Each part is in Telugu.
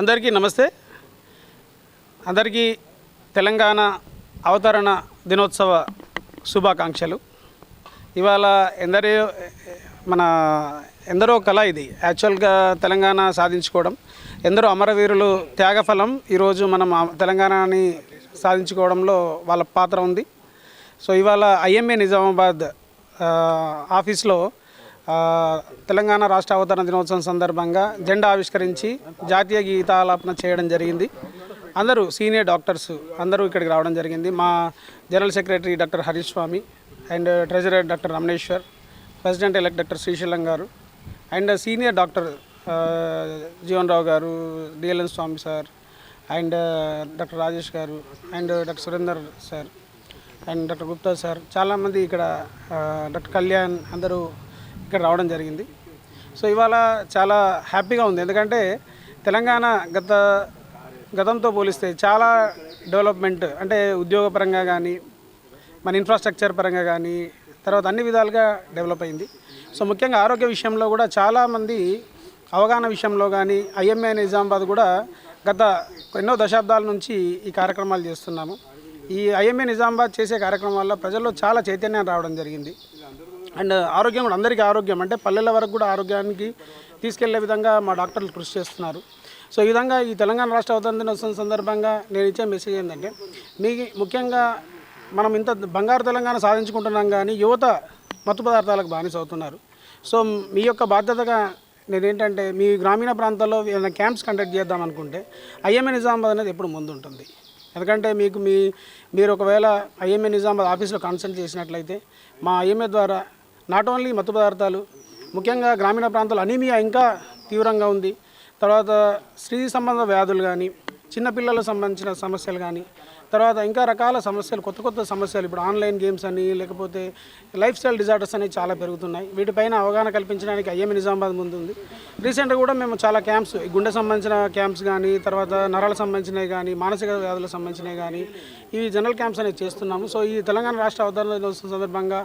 అందరికీ నమస్తే. అందరికీ తెలంగాణ అవతరణ దినోత్సవ శుభాకాంక్షలు. ఇవాళ ఎందరో కళ ఇది. యాక్చువల్గా తెలంగాణ సాధించుకోవడం ఎందరో అమరవీరులు త్యాగఫలం. ఈరోజు మనం తెలంగాణని సాధించుకోవడంలో వాళ్ళ పాత్ర ఉంది. సో ఇవాళ ఐఎంఏ నిజామాబాద్ ఆఫీస్లో తెలంగాణ రాష్ట్ర అవతరణ దినోత్సవం సందర్భంగా జెండా ఆవిష్కరించి జాతీయ గీతాలాపన చేయడం జరిగింది. అందరూ సీనియర్ డాక్టర్స్ అందరూ ఇక్కడికి రావడం జరిగింది. మా general secretary doctor Harish Swami and treasurer doctor Ramaneshwar, president elect doctor Srisailam garu and senior doctor Jeevan Rao garu, DLN Swamy sir and doctor Rajesh garu and doctor Surender sir and doctor Gupta sir, చాలామంది ఇక్కడ డాక్టర్ కళ్యాణ్ అందరూ ఇక్కడ రావడం జరిగింది. సో ఇవాళ చాలా హ్యాపీగా ఉంది. ఎందుకంటే తెలంగాణ గతంతో పోలిస్తే చాలా డెవలప్మెంట్, అంటే ఉద్యోగపరంగా కానీ మన ఇన్ఫ్రాస్ట్రక్చర్ పరంగా కానీ తర్వాత అన్ని విధాలుగా డెవలప్ అయింది. సో ముఖ్యంగా ఆరోగ్య విషయంలో కూడా చాలామంది అవగాహన విషయంలో కానీ ఐఎంఏ నిజామాబాద్ కూడా గత ఎన్నో దశాబ్దాల నుంచి ఈ కార్యక్రమాలు చేస్తున్నాము. ఈ ఐఎంఏ నిజామాబాద్ చేసే కార్యక్రమం వల్ల ప్రజల్లో చాలా చైతన్యం రావడం జరిగింది. అండ్ ఆరోగ్యం కూడా అందరికీ ఆరోగ్యం అంటే పల్లెల వరకు కూడా ఆరోగ్యానికి తీసుకెళ్లే విధంగా మా డాక్టర్లు కృషి చేస్తున్నారు. సో ఈ విధంగా ఈ తెలంగాణ రాష్ట్ర అవతరణ దినోత్సవం సందర్భంగా నేను ఇచ్చే మెసేజ్ ఏంటంటే, ముఖ్యంగా మనం ఇంత బంగారు తెలంగాణ సాధించుకుంటున్నాం కానీ యువత మత్తు పదార్థాలకు బానిస అవుతున్నారు. సో మీ యొక్క బాధ్యతగా నేనేంటంటే, మీ గ్రామీణ ప్రాంతాల్లో ఏదైనా క్యాంప్స్ కండక్ట్ చేద్దాం అనుకుంటే ఐఎంఏ నిజామాబాద్ అనేది ఎప్పుడు ముందు ఉంటుంది. ఎందుకంటే మీరు ఒకవేళ ఐఎంఏ నిజామాబాద్ ఆఫీస్లో కన్సల్ట్ చేసినట్లయితే మా ఐఎంఏ ద్వారా నాట్ ఓన్లీ మత్తు పదార్థాలు, ముఖ్యంగా గ్రామీణ ప్రాంతాల్లో అనీమియా ఇంకా తీవ్రంగా ఉంది, తర్వాత స్త్రీ సంబంధ వ్యాధులు కానీ చిన్నపిల్లలకు సంబంధించిన సమస్యలు కానీ తర్వాత ఇంకా రకాల సమస్యలు, కొత్త సమస్యలు, ఇప్పుడు ఆన్లైన్ గేమ్స్ అని లేకపోతే లైఫ్ స్టైల్ డిజార్డర్స్ అనేవి చాలా పెరుగుతున్నాయి. వీటిపైన అవగాహన కల్పించడానికి ఐఎంఏ నిజామాబాద్ ముందుంది. రీసెంట్గా కూడా మేము చాలా క్యాంప్స్, గుండె సంబంధించిన క్యాంప్స్ కానీ తర్వాత నరాలకు సంబంధించినవి కానీ మానసిక వ్యాధులకు సంబంధించినవి కానీ ఇవి జనరల్ క్యాంప్స్ అనేవి చేస్తున్నాము. సో ఈ తెలంగాణ రాష్ట్ర అవతరణ దినోత్సవం సందర్భంగా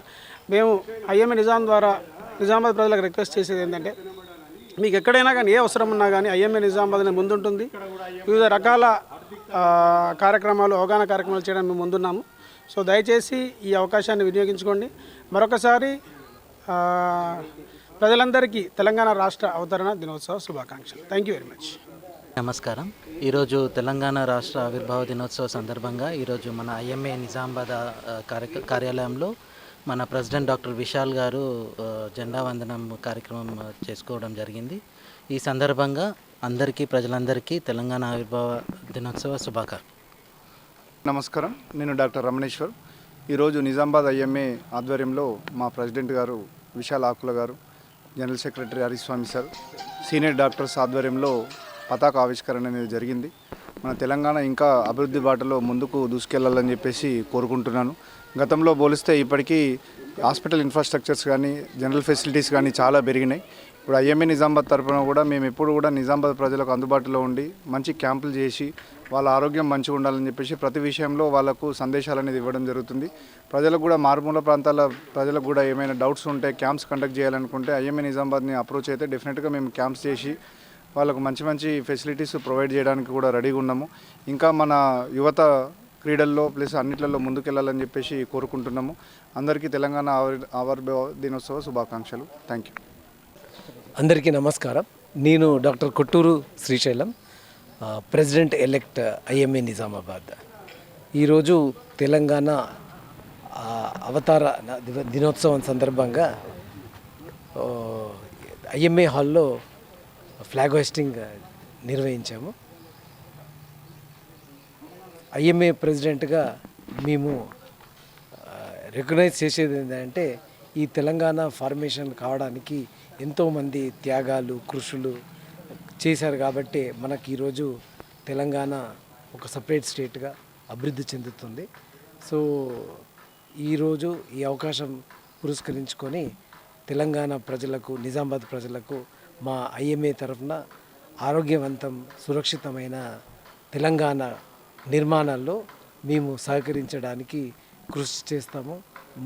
మేము ఐఎంఏ నిజామాబాద్ ప్రజలకు రిక్వెస్ట్ చేసేది ఏంటంటే, మీకు ఎక్కడైనా కానీ ఏ అవసరం ఉన్నా కానీ ఐఎంఏ నిజామాబాద్ అనేది ముందుంటుంది. వివిధ రకాల కార్యక్రమాలు, అవగాహన కార్యక్రమాలు చేయడం మేము ముందున్నాము. సో దయచేసి ఈ అవకాశాన్ని వినియోగించుకోండి. మరొకసారి ప్రజలందరికీ తెలంగాణ రాష్ట్ర అవతరణ దినోత్సవ శుభాకాంక్షలు. Thank you very much. నమస్కారం. ఈరోజు తెలంగాణ రాష్ట్ర ఆవిర్భావ దినోత్సవ సందర్భంగా ఈరోజు మన ఐఎంఏ నిజామాబాద్ కార్యాలయంలో మన ప్రెసిడెంట్ డాక్టర్ విశాల్ గారు జెండా వందనం కార్యక్రమం చేసుకోవడం జరిగింది. ఈ సందర్భంగా ప్రజలందరికీ తెలంగాణ ఆవిర్భావ దినోత్సవ శుభాకాంక్షలు. నమస్కారం. నేను డాక్టర్ రమణేశ్వర్. ఈరోజు నిజామాబాద్ ఐఎంఏ ఆధ్వర్యంలో మా ప్రెసిడెంట్ గారు విశాల్ ఆకుల గారు, జనరల్ సెక్రటరీ హరీష్ స్వామి సార్, సీనియర్ డాక్టర్స్ ఆధ్వర్యంలో పతాక ఆవిష్కరణ అనేది జరిగింది. మన తెలంగాణ ఇంకా అభివృద్ధి బాటలో ముందుకు దూసుకెళ్లాలని చెప్పేసి కోరుకుంటున్నాను. గతంలో పోలిస్తే ఇప్పటికీ హాస్పిటల్ ఇన్ఫ్రాస్ట్రక్చర్స్ కానీ జనరల్ ఫెసిలిటీస్ కానీ చాలా పెరిగినాయి. ఇప్పుడు ఐఎంఏ నిజామాబాద్ తరఫున కూడా మేము ఎప్పుడు కూడా నిజామాబాద్ ప్రజలకు అందుబాటులో ఉండి మంచి క్యాంపులు చేసి వాళ్ళ ఆరోగ్యం మంచిగా ఉండాలని చెప్పేసి ప్రతి విషయంలో వాళ్ళకు సందేశాలు అనేది ఇవ్వడం జరుగుతుంది. ప్రజలకు కూడా మారుమూల ప్రాంతాల ప్రజలకు కూడా ఏమైనా డౌట్స్ ఉంటే క్యాంప్స్ కండక్ట్ చేయాలనుకుంటే ఐఎంఏ నిజామాబాద్ని అప్రోచ్ అయితే డెఫినెట్గా మేము క్యాంప్స్ చేసి వాళ్ళకు మంచి ఫెసిలిటీస్ ప్రొవైడ్ చేయడానికి కూడా రెడీగా ఉన్నాము. ఇంకా మన యువత క్రీడల్లో ప్లస్ అన్నిట్లలో ముందుకెళ్లాలని చెప్పేసి కోరుకుంటున్నాము. అందరికీ తెలంగాణ ఆవిర్భావ దినోత్సవ శుభాకాంక్షలు. Thank you. అందరికీ నమస్కారం. నేను doctor Kottoor Srisailam, president elect IMA Nizamabad. ఈరోజు తెలంగాణ అవతార దినోత్సవం సందర్భంగా ఐఎంఏ హాల్లో ఫ్లాగ్ హోస్టింగ్ నిర్వహించాము. ఐఎంఏ ప్రెసిడెంట్గా మేము రికగ్నైజ్ చేసేది ఏంటంటే, ఈ తెలంగాణ ఫార్మేషన్ కావడానికి ఎంతోమంది త్యాగాలు, కృషులు చేశారు కాబట్టి మనకి ఈరోజు తెలంగాణ ఒక సపరేట్ స్టేట్గా అభివృద్ధి చెందుతుంది. సో ఈరోజు ఈ అవకాశం పురస్కరించుకొని తెలంగాణ ప్రజలకు, నిజామాబాద్ ప్రజలకు మా ఐఎంఏ తరఫున ఆరోగ్యవంతం, సురక్షితమైన తెలంగాణ నిర్మాణాల్లో మేము సహకరించడానికి కృషి చేస్తాము.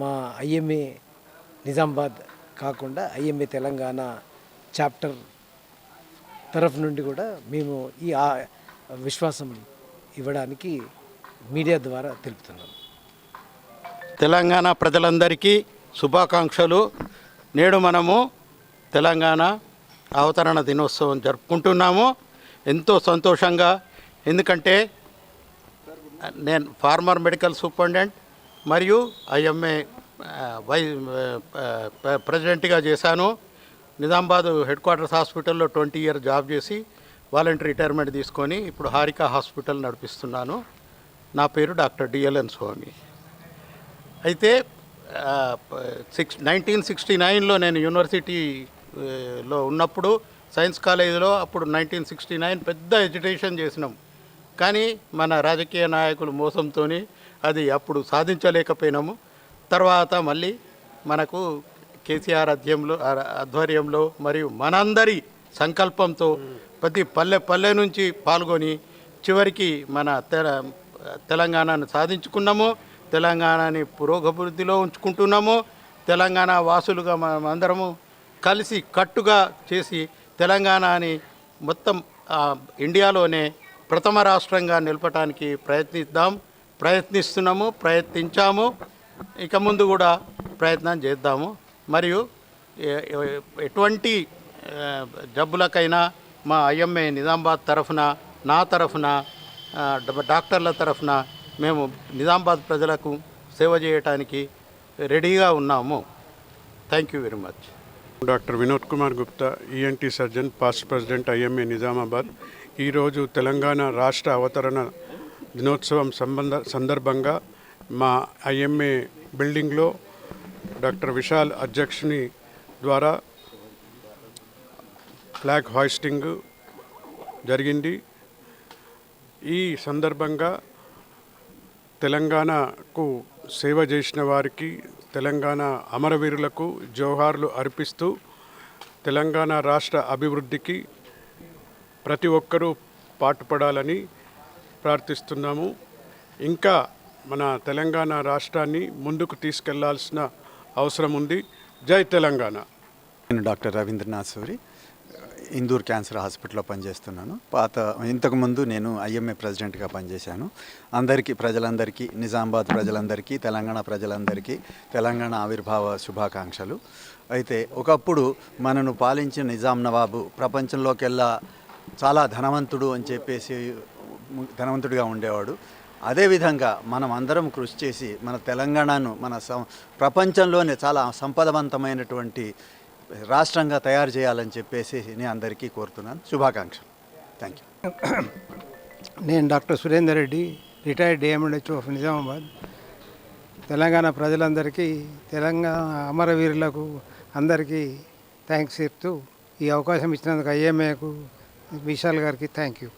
మా ఐఎంఏ నిజామాబాద్ కాకుండా ఐఎంఏ తెలంగాణ చాప్టర్ తరఫు నుండి కూడా మేము ఈ విశ్వాసం ఇవ్వడానికి మీడియా ద్వారా తెలుపుతున్నాం. తెలంగాణ ప్రజలందరికీ శుభాకాంక్షలు. నేడు మనము తెలంగాణ అవతరణ దినోత్సవం జరుపుకుంటున్నాము. ఎంతో సంతోషంగా, ఎందుకంటే నేను ఫార్మర్ మెడికల్ సూపరింటెండెంట్ మరియు ఐఎంఏ ప్రెసిడెంట్గా చేశాను. నిజామాబాద్ హెడ్ క్వార్టర్స్ హాస్పిటల్లో 20 ఇయర్స్ జాబ్ చేసి వాలంటరీ రిటైర్మెంట్ తీసుకొని ఇప్పుడు హారికా హాస్పిటల్ నడిపిస్తున్నాను. నా పేరు డాక్టర్ డిఎల్ఎన్ స్వామి. అయితే 1969లో నేను యూనివర్సిటీలో ఉన్నప్పుడు సైన్స్ కాలేజీలో అప్పుడు 1969 పెద్ద ఎడ్యుకేషన్ చేసినాం. కానీ మన రాజకీయ నాయకులు మోసంతో అది అప్పుడు సాధించలేకపోయినాము. తర్వాత మళ్ళీ మనకు కేసీఆర్ ఆధ్వర్యంలో మరియు మనందరి సంకల్పంతో ప్రతి పల్లె నుంచి పాల్గొని చివరికి మన తెలంగాణను సాధించుకున్నాము. తెలంగాణని పురోగభివృద్ధిలో ఉంచుకుంటున్నాము. తెలంగాణ వాసులుగా మనమందరము కలిసి కట్టుగా చేసి తెలంగాణని మొత్తం ఇండియాలోనే ప్రథమ రాష్ట్రంగా నిలపడానికి ప్రయత్నించాము. ఇక ముందు కూడా ప్రయత్నం చేద్దాము. మరియు ఎటువంటి జబ్బులకైనా మా ఐఎంఏ నిజామాబాద్ తరఫున, నా తరఫున, డాక్టర్ల తరఫున మేము నిజామాబాద్ ప్రజలకు సేవ చేయడానికి రెడీగా ఉన్నాము. Thank you very much. Doctor Vinod Kumar Gupta, ENT surgeon, past president IMA Nizamabad. ఈరోజు తెలంగాణ రాష్ట్ర అవతరణ దినోత్సవం సందర్భంగా మా ఐఎంఏ బిల్డింగ్లో డాక్టర్ విశాల్ అధ్యక్షుని ద్వారా ఫ్లాగ్ హాయిస్టింగ్ జరిగింది. ఈ సందర్భంగా తెలంగాణకు సేవ చేసిన వారికి, తెలంగాణ అమరవీరులకు జోహార్లు అర్పిస్తూ తెలంగాణ రాష్ట్ర అభివృద్ధికి ప్రతి ఒక్కరూ పాటుపడాలని ప్రార్థిస్తున్నాము. ఇంకా మన తెలంగాణ రాష్ట్రాన్ని ముందుకు తీసుకెళ్లాల్సిన అవసరం ఉంది. జై తెలంగాణ. నేను డాక్టర్ రవీంద్రనాథ్ సూరి, ఇందూర్ క్యాన్సర్ హాస్పిటల్లో పనిచేస్తున్నాను. ఇంతకుముందు నేను ఐఎంఏ ప్రెసిడెంట్గా పనిచేశాను. ప్రజలందరికీ, నిజామాబాద్ ప్రజలందరికీ, తెలంగాణ ప్రజలందరికీ తెలంగాణ ఆవిర్భావ శుభాకాంక్షలు. అయితే ఒకప్పుడు మనను పాలించిన నిజాం నవాబు ప్రపంచంలోకెల్లా చాలా ధనవంతుడు అని చెప్పేసి ధనవంతుడిగా ఉండేవాడు. అదేవిధంగా మనం అందరం కృషి చేసి మన తెలంగాణను ప్రపంచంలోనే చాలా సంపదవంతమైనటువంటి రాష్ట్రంగా తయారు చేయాలని చెప్పేసి నేను అందరికీ కోరుతున్నాను. శుభాకాంక్షలు. Thank you. నేను doctor Surender Reddy, retired DMHO of Nizamabad. Telangana ప్రజలందరికీ, తెలంగాణ అమరవీరులకు అందరికీ థ్యాంక్స్ చెప్తూ ఈ అవకాశం ఇచ్చినందుకు ఐఎంఏకు, విశాల్ గారికి థ్యాంక్ యూ.